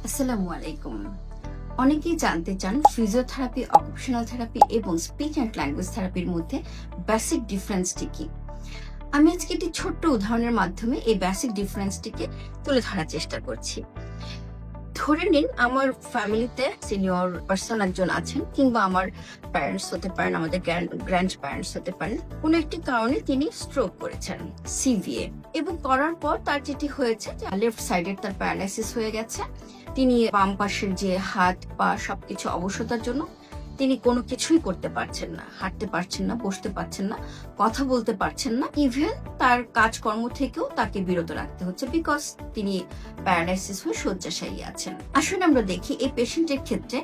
আসসালামু আলাইকুম। অনেকেই জানতে চান ফিজিওথেরাপি, অকুপেশনাল থেরাপি এবং স্পিচ অ্যান্ড ল্যাঙ্গুয়েজ থেরাপির মধ্যে বেসিক ডিফারেন্সটি কি। আমি আজকে একটি ছোট্ট উদাহরণের মাধ্যমে এই বেসিক ডিফারেন্সটিকে তুলে ধরার চেষ্টা করছি। ধরে নিন আমার ফ্যামিলিতে সিনিয়র পার্সন একজন আছেন, কিংবা আমার প্যারেন্টস হতে পারেন, আমাদের গ্র্যান্ড প্যারেন্টস হতে পারেন। কোনো একটি কারণে তিনি স্ট্রোক করেছেন, সিভিএ, এবং করার পর তার যেটি হয়েছে যে লেফট সাইডের তার প্যারালাইসিস হয়ে গেছে। তিনি বাম পাশের যে হাত পা সবকিছু অবশতার জন্য তিনি কোনো কিছুই করতে পারছেন না, হাঁটতে পারছেন না, বসতে পারছেন না, কথা বলতে পারছেন না। ইভেন তার কাজকর্ম থেকেও তাকে বিরত রাখতে হচ্ছে, বিকজ তিনি প্যারালাইসিস হয়ে শয্যাশায়ী আছেন। আসলে আমরা দেখি এই পেশেন্টের ক্ষেত্রে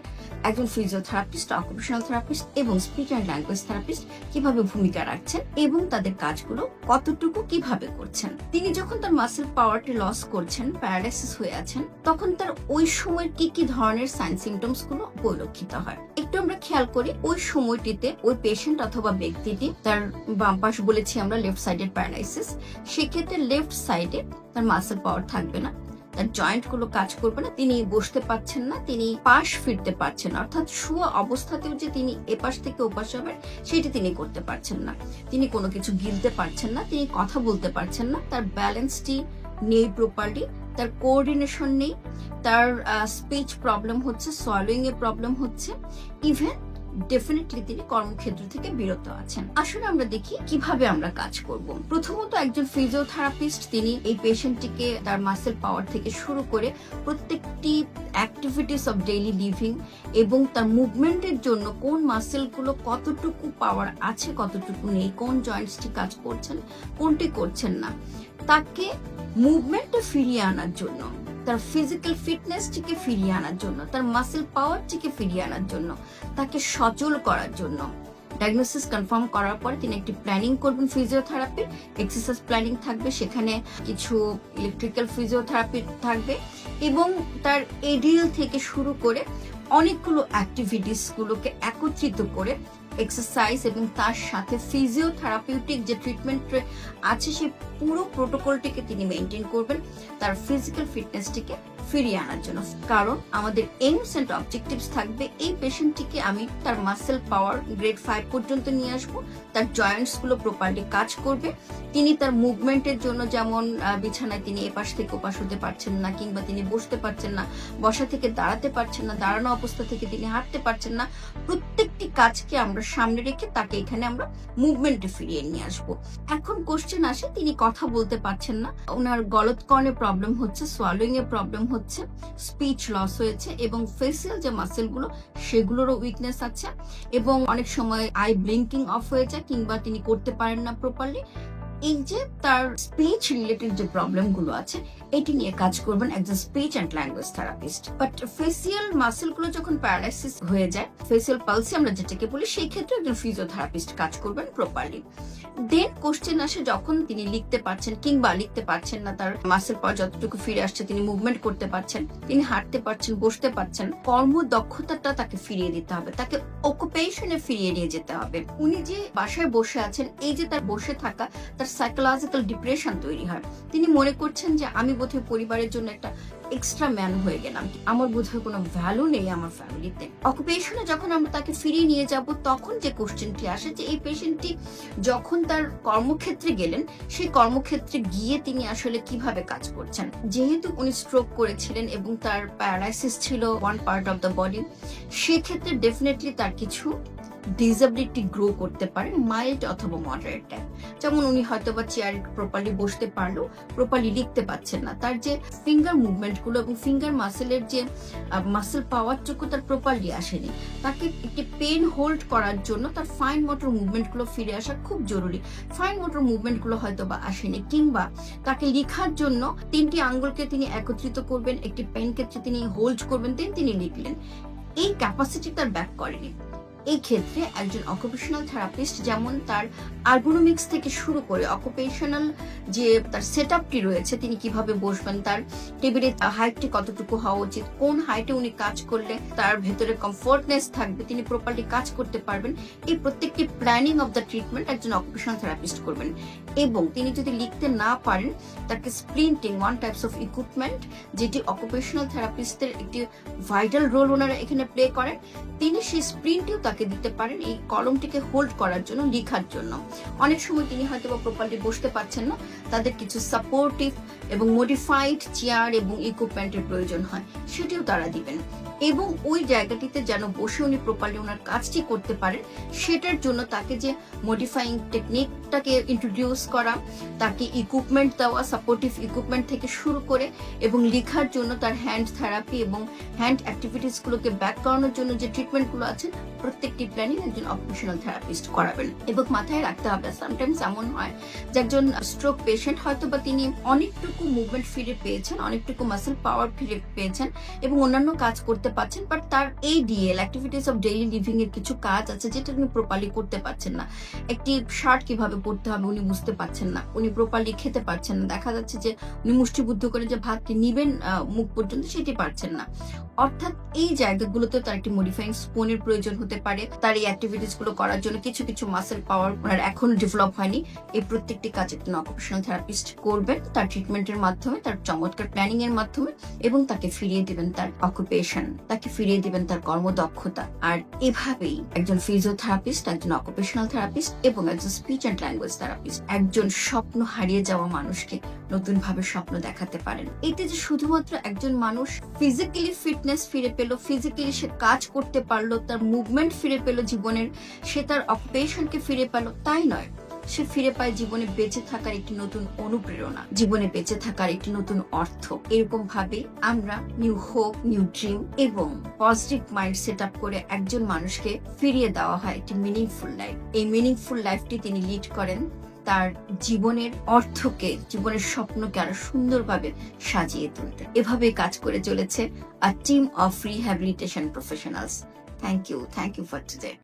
একজন ফিজিওথেরাপিস্ট, অকুপেশনাল থেরাপিস্ট এবং স্পিচ অ্যান্ড ল্যাঙ্গুয়েজ থেরাপিস্ট কিভাবে ভূমিকা রাখছেন এবং তাদের কাজগুলো কতটুকু কিভাবে করছেন। তিনি যখন তার মাসেল পাওয়ারটি লস করছেন, প্যারালাইসিস হয়ে আছেন, তখন তার ওই সময়ের কি কি ধরনের সাইন সিমটমস গুলো পরিলক্ষিত হয় একটু আমরা খেয়াল করি। ওই সময়টিতে ওই পেশেন্ট অথবা ব্যক্তিটি, তার বাম পাশ বলেছি আমরা লেফট সাইডের প্যারালাইসিস, সেক্ষেত্রে লেফট সাইডে তার মাসেল পাওয়ার থাকবে না, তার জয়েন্ট গুলো কাজ করবে না, তিনি বসতে পারছেন না, তিনি পাশ ফিরতে পারছেন না, অর্থাৎ শোয়া অবস্থাতেও যে তিনি এপাশ থেকে ওপাশ হবেন সেটি তিনি করতে পারছেন না, তিনি কোনো কিছু গিলতে পারছেন না, তিনি কথা বলতে পারছেন না, তার ব্যালেন্সটি নেই প্রপারলি, তার কোঅর্ডিনেশন নেই, তার স্পিচ প্রবলেম হচ্ছে, সোয়ালোইং এ প্রবলেম হচ্ছে, ইভেন ডেফিনেটলি তিনি কর্মক্ষেত্র থেকে বিরত আছেন। আসলে আমরা দেখি কিভাবে আমরা কাজ করব। প্রথমত একজন ফিজিওথেরাপিস্ট তিনি এই পেশেন্টটিকে তার মাসেল পাওয়ার থেকে শুরু করে প্রত্যেকটি অ্যাক্টিভিটিস অফ ডেইলি লিভিং এবং তার মুভমেন্টের জন্য কোন মাসেলগুলো কতটুকু পাওয়ার আছে, কতটুকু নেই, কোন জয়েন্টসটি কাজ করছেন, কোনটি করছেন না, তাকে মুভমেন্টটা ফিরিয়ে আনার জন্য, তার ফিজিক্যাল ফিটনেসটিকে ফিরিয়ে আনার জন্য, তার মাসেল পাওয়ারটিকে ফিরিয়ে আনার জন্য, তাকে সচল করার জন্য ডায়াগনোসিস কনফার্ম করার পর তিনি একটি প্ল্যানিং করবেন ফিজিওথেরাপির। এক্সারসাইজ প্ল্যানিং থাকবে, সেখানে কিছু ইলেকট্রিক্যাল ফিজিওথেরাপি থাকবে এবং তার এডিএল থেকে শুরু করে অনেকগুলো অ্যাক্টিভিটিস গুলোকে একত্রিত করে এক্সারসাইজ এবং তার সাথে ফিজিওথেরাপিউটিক যে ট্রিটমেন্ট আছে সেই পুরো প্রোটোকলটিকে তিনি মেনটেন করবেন তার ফিজিক্যাল ফিটনেসটিকে ফিরিয়ে আনার জন্য। কারণ আমাদের এইমস এন্ড অবজেক্টিভস থাকবে এই পেশেন্টটিকে আমি তার মাসেল পাওয়ার গ্রেড 5 পর্যন্ত নিয়ে আসবো, তার জয়েন্টস গুলো প্রপারলি কাজ করবে, তিনি তার মুভমেন্টের জন্য, যেমন বিছানায় তিনি এপাশ থেকে ওপাশ হতে পারছেন না, কিংবা তিনি বসতে পারছেন না, বসা থেকে দাঁড়াতে পারছেন না, দাঁড়ানো অবস্থা থেকে তিনি হাঁটতে পারছেন না, প্রত্যেকটি কাজকে আমরা সামনে রেখে তাকে এখানে আমরা মুভমেন্টে ফিরিয়ে নিয়ে আসবো। এখন কোশ্চেন আসে, তিনি কথা বলতে পারছেন না, ওনার গলৎকর্ণে প্রবলেম হচ্ছে, সোয়ালোইং এ প্রবলেম হচ্ছে, স্পিচ লস হয়েছে এবং ফেসিয়াল যে মাসেল গুলো সেগুলোরও উইকনেস আছে এবং অনেক সময় আই ব্লিঙ্কিং অফ হয়ে যায়, কিংবা তিনি করতে পারেন না প্রপারলি। এই যে তার স্পিচ রিলেটেড যে প্রবলেম গুলো আছে এটি নিয়ে কাজ করবেন একজন speech and language therapist. But facial muscle গুলো যখন প্যারালাইসিস হয়ে যায়, ফেসিয়াল পালসি আমরা যেটাকে বলি, সেই ক্ষেত্রে একজন ফিজিওথেরাপিস্ট কাজ করবেন প্রপারলি। দেন কোশ্চেন আসে, যখন তিনি লিখতে পারছেন কিংবা লিখতে পারছেন না, তার মাসেল পাওয়ার যতটুকু ফিরে আসছে, তিনি মুভমেন্ট করতে পারছেন, তিনি হাঁটতে পারছেন, বসতে পারছেন, কর্মদক্ষতাটা তাকে ফিরিয়ে দিতে হবে, তাকে অকুপেশনে ফিরিয়ে নিয়ে যেতে হবে। উনি যে বাসায় বসে আছেন, এই যে তার বসে থাকা, তার সাইকোলজিক্যাল ডিপ্রেশন তৈরি হয়, তিনি মনে করছেন যে আমি বোধহয় পরিবারের জন্য একটা এক্সট্রা ম্যান হয়ে গেলাম, আমার বোধহয় কোনো ভ্যালু নেই আমার ফ্যামিলিতে। অকুপেশনে যখন আমরা তাকে ফিরিয়ে নিয়ে যাব, তখন যে কোশ্চেনটি আসে যে এই পেশেন্টটি যখন তার কর্মক্ষেত্রে গেলেন, সেই কর্মক্ষেত্রে গিয়ে তিনি আসলে কিভাবে কাজ করছেন। যেহেতু উনি স্ট্রোক করেছিলেন এবং তার প্যারালাইসিস ছিল one part of the body, সেক্ষেত্রে ডেফিনেটলি তার কিছু ডিসএবিলিটি গ্রো করতে পারে, মাইল্ড অথবা মডারেট টাইপ। যেমন উনি হয়তো বা চেয়ার প্রপারলি বসতে পারলো, প্রপারলি লিখতে পারছেন না, তার যে ফিঙ্গার মুভমেন্ট গুলো এবং ফিঙ্গার মাসেলের যে মাসেল পাওয়ারটুকু তার প্রপারলি আসেনি, তাকে একটি পেন হোল্ড করার জন্য তার ফাইন মোটর মুভমেন্ট গুলো ফিরে আসা খুব জরুরি। ফাইন মোটর মুভমেন্ট গুলো হয়তো বা আসেনি, কিংবা তাকে লেখার জন্য 3টি আঙ্গুলকে তিনি একত্রিত করবেন, একটি পেনকে তিনি হোল্ড করবেন, দেন তিনি লিখলেন, এই ক্যাপাসিটি তার ব্যাক করেনি। এই ক্ষেত্রে একজন অকুপেশনাল থেরাপিস্ট যেমন তার আর্গোনমিক্স থেকে শুরু করে অকুপেশনাল যে তার সেট আপটি রয়েছে, তিনি কিভাবে বসবেন, তার টেবিলের হাইটটি কতটুকু হওয়া উচিত, কোন হাইটে উনি কাজ করলে তার ভেতরে কমফোর্টনেস থাকবে, তিনি প্রপারলি কাজ করতে পারবেন, এই প্রত্যেকটি প্ল্যানিং অফ দ্য ট্রিটমেন্ট একজন অকুপেশনাল থেরাপিস্ট করবেন। এবং তিনি যদি লিখতে না পারেন, তাকে splinting one types of equipment, যেটি অকুপেশনাল থেরাপিস্টের একটি ভাইটাল রোল ওনারা এখানে প্লে করেন, তিনি সেই স্প্রিন্টটিও তাকে দিতে পারেন এই কলমটিকে হোল্ড করার জন্য, লেখার জন্য। অনেক সময় তিনি হয়তো বা প্রপারলি বসতে পারছেন না, তাদের কিছু সাপোর্টিভ এবং মডিফাইড চেয়ার এবং ইকুইপমেন্টের প্রয়োজন হয়, সেটিও তারা দিবেন। এবং ওই জায়গাটিতে যেন বসে উনি প্রপারলি ওনার কাজটি করতে পারেন, সেটার জন্য তাকে যে মডিফাইং টেকনিকটাকে ইন্ট্রোডিউস করা, তাকে ইকুইপমেন্ট দেওয়া, সাপোর্টিভ ইকুইপমেন্ট থেকে শুরু করে, এবং লেখার জন্য তার হ্যান্ড থেরাপি এবং হ্যান্ড অ্যাক্টিভিটিস গুলোকে ব্যাক করানোর জন্য যে ট্রিটমেন্ট গুলো আছে, প্রত্যেকটি প্ল্যানিং একজন অকুপেশনাল থেরাপিস্ট করাবেন। এবং মাথায় রাখতে হবে, সামটাইমস এমন হয় যে একজন স্ট্রোক পেশেন্ট হয়তো বা তিনি অনেকটুকু মুভমেন্ট ফিরে পেয়েছেন, অনেকটুকু মাসেল পাওয়ার ফিরে পেয়েছেন এবং অন্যান্য কাজ করতে পারছেন, বাট তার ADL activities of daily living এর কিছু কাজ আছে যেটা উনি প্রপারলি করতে পারছেন না। একটি শার্ট কিভাবে পরতে হবে উনি বুঝতে পারছেন না, উনি প্রপারলি খেতে পারছেন না, দেখা যাচ্ছে যে উনি মুষ্টিবদ্ধ করে যে ভাতটি নিবেন মুখ পর্যন্ত সেটি পারছেন না। অর্থাৎ এই জায়গাগুলোতে তার একটি মডিফাইং স্পুনের প্রয়োজন হতে পারে। তার এই অ্যাক্টিভিটিস গুলো করার জন্য কিছু কিছু মাসেল পাওয়ার ওনার এখনো ডেভেলপ হয়নি। এই প্রত্যেকটি কাজ একজন অকুপেশনাল থেরাপিস্ট করবেন তার ট্রিটমেন্টের মাধ্যমে, তার চমৎকার প্ল্যানিং এর মাধ্যমে, এবং তাকে ফিরিয়ে দিবেন তার অকুপেশন, তাকে ফিরিয়ে দিবেন তার কর্মদক্ষতা। আর এভাবেই একজন ফিজিওথেরাপিস্ট, একজন অকুপেশনাল থেরাপিস্ট এবং একজন স্পিচ অ্যান্ড ল্যাঙ্গুয়েজ থেরাপিস্ট একজন স্বপ্ন হারিয়ে যাওয়া মানুষকে নতুন ভাবে স্বপ্ন দেখাতে পারেন। এতে যে শুধুমাত্র একজন মানুষ ফিজিক্যালি ফিটনেস ফিরে পেল, ফিজিক্যালি সে কাজ করতে পারলো, তার মুভমেন্ট ফিরে পেল জীবনের, সে তার অকুপেশনকে ফিরে পেল, তাই নয়, সে ফিরে পায় জীবনে বেঁচে থাকার একটি নতুন অনুপ্রেরণা, জীবনে বেঁচে থাকার একটি নতুন অর্থ। এরকম ভাবে আমরা নিউ হোপ, নিউ ড্রিম এবং পজিটিভ মাইন্ড সেট আপ করে একজন মানুষকে ফিরিয়ে দেওয়া হয় একটি মিনিংফুল লাইফ। এই মিনিংফুল লাইফটি তিনি লিড করেন তার জীবনের অর্থকে, জীবনের স্বপ্নকে আরো সুন্দরভাবে সাজিয়ে তুলতে। এভাবে কাজ করে চলেছে a team of rehabilitation professionals. Thank you for today.